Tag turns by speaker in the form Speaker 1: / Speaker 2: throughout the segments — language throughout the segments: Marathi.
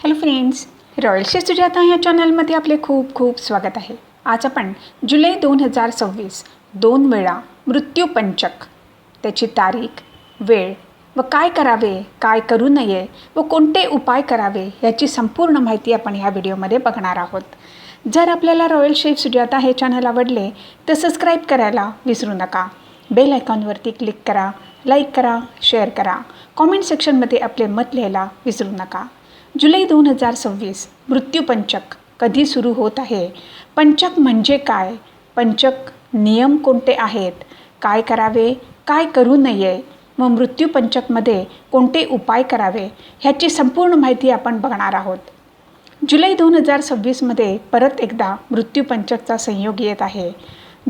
Speaker 1: Hello friends, royal chef Sujata या चॅनलमध्ये आपले खूप खूप स्वागत आहे. आज आपण जुलै 2026 2 वेळा मृत्यू पंचक, त्याची तारीख, वेळ व काय करावे, काय करू नये व कोणते उपाय करावे याची संपूर्ण माहिती आपण ह्या व्हिडिओमध्ये बघणार आहोत. जर आपल्याला रॉयल शेफ सुजाता हे चॅनल आवडले तर सबस्क्राईब करायला विसरू नका. बेल आयकॉनवरती क्लिक करा, लाईक करा, शेअर करा, कॉमेंट सेक्शनमध्ये आपले मत लिहायला विसरू नका. जुलै 2026 मृत्यूपंचक कधी सुरू होत आहे? पंचक म्हणजे काय? पंचक नियम कोणते आहेत? काय करावे, काय करू नये व मृत्यूपंचकमध्ये कोणते उपाय करावे ह्याची संपूर्ण माहिती आपण बघणार आहोत. जुलै 2026मध्ये परत एकदा मृत्यूपंचकचा संयोग येत आहे.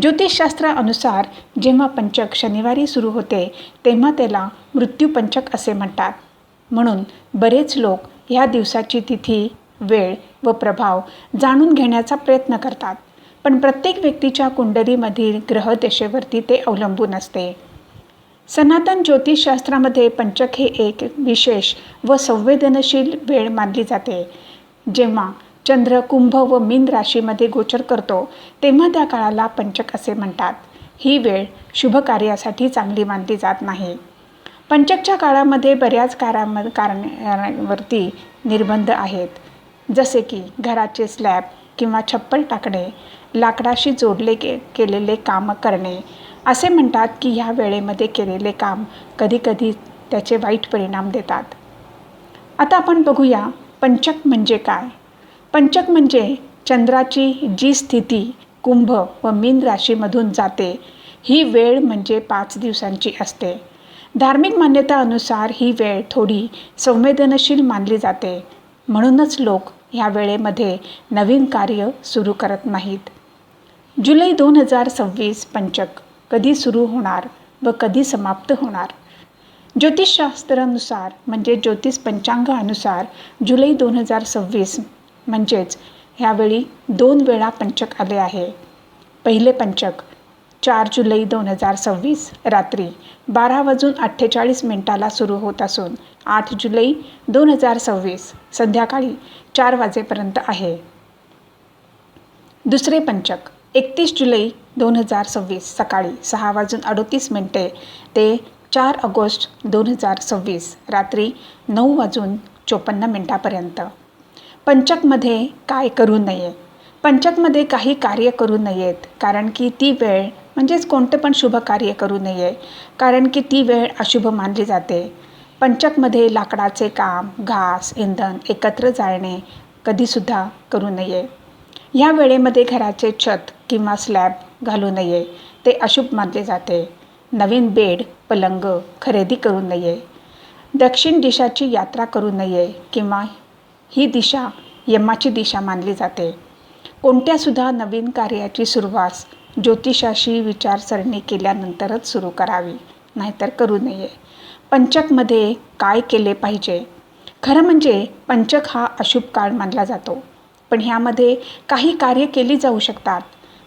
Speaker 1: ज्योतिषशास्त्रानुसार जेव्हा पंचक शनिवारी सुरू होते तेव्हा त्याला मृत्यूपंचक असे म्हणतात. म्हणून बरेच लोक ह्या दिवसाची तिथी, वेळ व प्रभाव जाणून घेण्याचा प्रयत्न करतात. पण प्रत्येक व्यक्तीच्या कुंडलीमधील ग्रहदशेवरती ते अवलंबून असते. सनातन ज्योतिषशास्त्रामध्ये पंचक हे एक विशेष व संवेदनशील वेळ मानली जाते. जेव्हा चंद्र कुंभ व मीन राशीमध्ये गोचर करतो तेव्हा त्या काळाला पंचक असे म्हणतात. ही वेळ शुभ कार्यासाठी चांगली मानली जात नाही. पंचकच्या काळामध्ये बऱ्याच कारणावरती निर्बंध आहेत, जसे की घराचे स्लॅब किंवा छप्पर टाकणे, लाकडाशी जोडले केलेले काम करणे. असे म्हणतात की ह्या वेळेमध्ये केलेले काम कधीकधी त्याचे वाईट परिणाम देतात. आता आपण बघूया पंचक म्हणजे काय. पंचक म्हणजे चंद्राची जी स्थिती कुंभ व मीन राशीमधून जाते ही वेळ म्हणजे 5 दिवसांची असते. धार्मिक मान्यतानुसार ही वेळ थोडी संवेदनशील मानली जाते. म्हणूनच लोक ह्या वेळेमध्ये नवीन कार्य सुरू करत नाहीत. जुलै 2026 पंचक कधी सुरू होणार व कधी समाप्त होणार? ज्योतिषशास्त्रानुसार म्हणजे ज्योतिष पंचांगानुसार जुलै 2026 म्हणजेच ह्यावेळी 2 वेळा पंचक आले आहे. पहिले पंचक 4 जुलै 2026 रात्री 12:48 सुरू होत असून 8 जुलै 2026 संध्याकाळी 4 वाजेपर्यंत आहे. दुसरे पंचक 31 जुलै 2026 सकाळी 6:38 ते 4 ऑगस्ट 2026 रात्री 9:54 पंचकमध्ये काय करू नये? पंचकमध्ये काही कार्य करू नयेत, कारण की ती वेळ म्हणजेच कोणते पण शुभ कार्य करू नये, कारण की ती वेळ अशुभ मानली जाते. पंचकमध्ये लाकडाचे काम, घास, इंधन एकत्र जाळणे कधीसुद्धा करू नये. ह्या वेळेमध्ये घराचे छत किंवा स्लॅब घालू नये, ते अशुभ मानले जाते. नवीन बेड, पलंग खरेदी करू नये. दक्षिण दिशाची यात्रा करू नये किंवा ही दिशा यमाची दिशा मानली जाते. कोणत्यासुद्धा नवीन कार्याची सुरुवात ज्योतिषाशी विचारसरणी केल्यानंतरच सुरू करावी, नाहीतर करू नये. पंचकमध्ये काय केले पाहिजे? खरं म्हणजे पंचक हा अशुभ काळ मानला जातो, पण ह्यामध्ये काही कार्य केली जाऊ शकतात.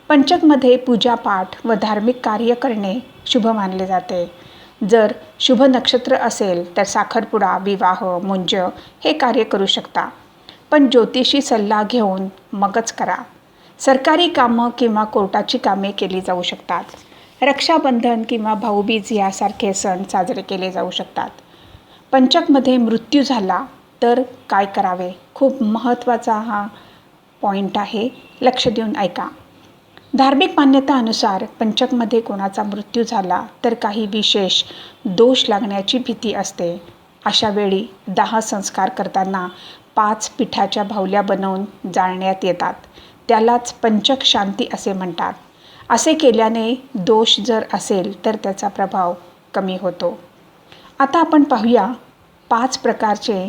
Speaker 1: पंचकमध्ये पूजापाठ व धार्मिक कार्य करणे शुभ मानले जाते. जर शुभ नक्षत्र असेल तर साखरपुडा, विवाह, मुंज हे कार्य करू शकता, पण ज्योतिषी सल्ला घेऊन मगच करा. सरकारी कामं किंवा कोर्टाची कामे केली जाऊ शकतात. रक्षाबंधन किंवा भाऊबीज यासारखे सण साजरे केले जाऊ शकतात. पंचकमध्ये मृत्यू झाला तर काय करावे? खूप महत्त्वाचा हा पॉईंट आहे, लक्ष देऊन ऐका. धार्मिक मान्यतानुसार पंचकमध्ये कोणाचा मृत्यू झाला तर काही विशेष दोष लागण्याची भीती असते. अशा वेळी 10 संस्कार करताना 5 पिठाच्या बाहुल्या बनवून जाळण्यात येतात. त्यालाच पंचक शांती असे म्हणतात. असे केल्याने दोष जर असेल तर त्याचा प्रभाव कमी होतो. आता आपण पाहूया 5 प्रकारचे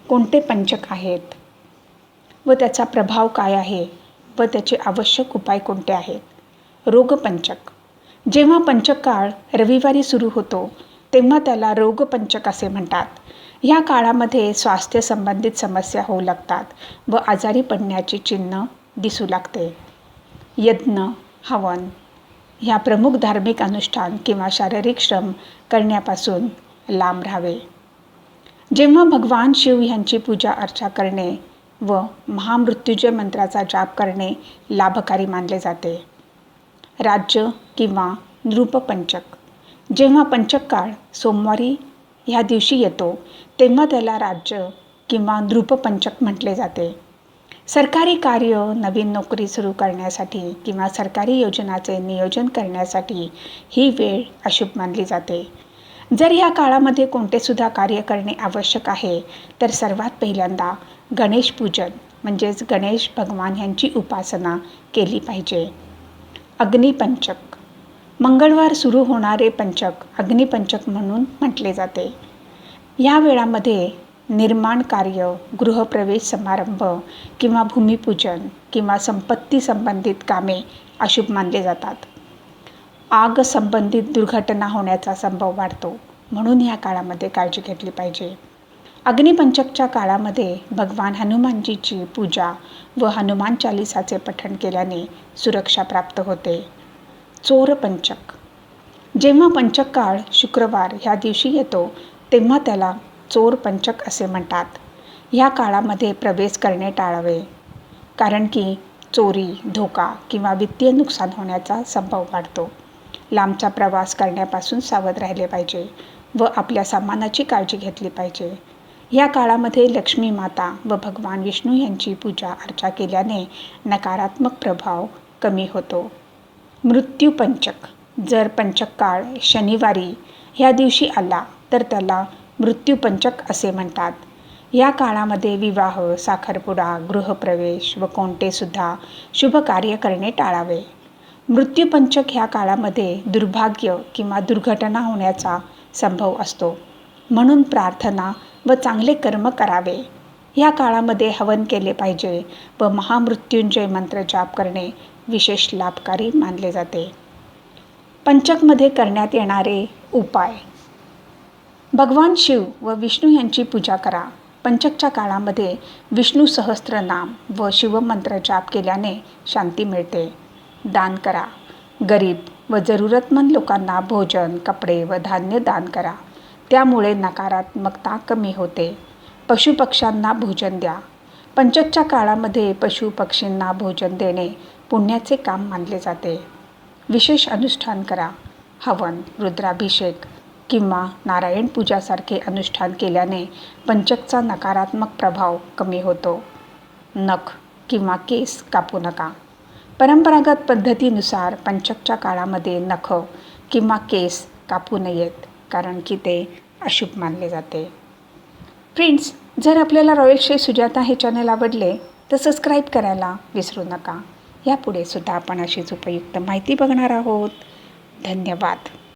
Speaker 1: कोणते पंचक आहेत व त्याचा प्रभाव काय आहे व त्याचे आवश्यक उपाय कोणते आहेत. रोगपंचक. जेव्हा पंचक काळ रविवारी सुरू होतो तेव्हा त्याला रोगपंचक असे म्हणतात. ह्या काळामध्ये स्वास्थ्य संबंधित समस्या होऊ लागतात व आजारी पडण्याची चिन्ह दिसू लागते. यज्ञ, हवन ह्या प्रमुख धार्मिक अनुष्ठान किंवा शारीरिक श्रम करण्यापासून लांब राहावे. जेव्हा भगवान शिव यांची पूजा अर्चा करणे व महामृत्युंजय मंत्राचा जाप करणे लाभकारी मानले जाते. राज्य किंवा नृपपंचक. जेव्हा पंचक काळ सोमवारी ह्या दिवशी येतो तेव्हा त्याला राज्य किंवा नृपपंचक म्हटले जाते. सरकारी कार्य, नवीन नोकरी सुरू करण्यासाठी किंवा सरकारी योजनाचे नियोजन करण्यासाठी ही वेळ अशुभ मानली जाते. जर ह्या काळामध्ये कोणतेसुद्धा कार्य करणे आवश्यक आहे तर सर्वात पहिल्यांदा गणेश पूजन म्हणजेच गणेश भगवान यांची उपासना केली पाहिजे. अग्निपंचक. मंगळवार सुरू होणारे पंचक अग्निपंचक म्हणून म्हटले जाते. या वेळामध्ये निर्माण कार्य, गृहप्रवेश समारंभ किंवा भूमिपूजन किंवा संपत्ती संबंधित कामे अशुभ मानले जातात. आग संबंधित दुर्घटना होण्याचा संभव वाढतो, म्हणून ह्या काळामध्ये काळजी घेतली पाहिजे. अग्निपंचकच्या काळामध्ये भगवान हनुमानजीची पूजा व हनुमान चालिसाचे पठण केल्याने सुरक्षा प्राप्त होते. चोरपंचक. जेव्हा पंचक काळ शुक्रवार ह्या दिवशी येतो तेव्हा त्याला चोरपंचक असे म्हणतात. ह्या काळामध्ये प्रवेश करणे टाळावे, कारण की चोरी, धोका किंवा वित्तीय नुकसान होण्याचा संभव वाढतो. लांबचा प्रवास करण्यापासून सावध राहिले पाहिजे व आपल्या सामानाची काळजी घेतली पाहिजे. या काळामध्ये लक्ष्मी माता व भगवान विष्णू यांची पूजा अर्चा केल्याने नकारात्मक प्रभाव कमी होतो. मृत्यूपंचक. जर पंचक काळ शनिवारी ह्या दिवशी आला तर त्याला मृत्यूपंचक असे म्हणतात. या काळामध्ये विवाह, साखरपुडा, गृहप्रवेश व कोणतेसुद्धा शुभ कार्य करणे टाळावे. मृत्यूपंचक ह्या काळामध्ये दुर्भाग्य किंवा दुर्घटना होण्याचा संभव असतो, म्हणून प्रार्थना व चांगले कर्म करावे. ह्या काळामध्ये हवन केले पाहिजे व महामृत्युंजय मंत्र जाप करणे विशेष लाभकारी मानले जाते. पंचकमध्ये करण्यात येणारे उपाय. भगवान शिव व विष्णू यांची पूजा करा. पंचकच्या काळामध्ये विष्णू सहस्त्रनाम व शिवमंत्र जाप केल्याने शांती मिळते. दान करा. गरीब व जरूरतमंद लोकांना भोजन, कपडे व धान्य दान करा. त्यामुळे नकारात्मकता कमी होते. पशुपक्ष्यांना भोजन द्या. पंचकच्या काळामध्ये पशुपक्षींना भोजन देणे पुण्याचे काम मानले जाते. विशेष अनुष्ठान करा. हवन, रुद्राभिषेक किंवा नारायण पूजासारखे अनुष्ठान केल्याने पंचकचा नकारात्मक प्रभाव कमी होतो. नख किंवा केस कापू नका. परंपरागत पद्धतीनुसार पंचकच्या काळामध्ये नख किंवा केस कापू नयेत, कारण की ते अशुभ मानले जाते. फ्रेंड्स, जर आपल्याला रॉयल श्री सुजाता हे चॅनल आवडले तर सबस्क्राईब करायला विसरू नका. यापुढे सुद्धा आपण अशीच उपयुक्त माहिती बघणार आहोत. धन्यवाद.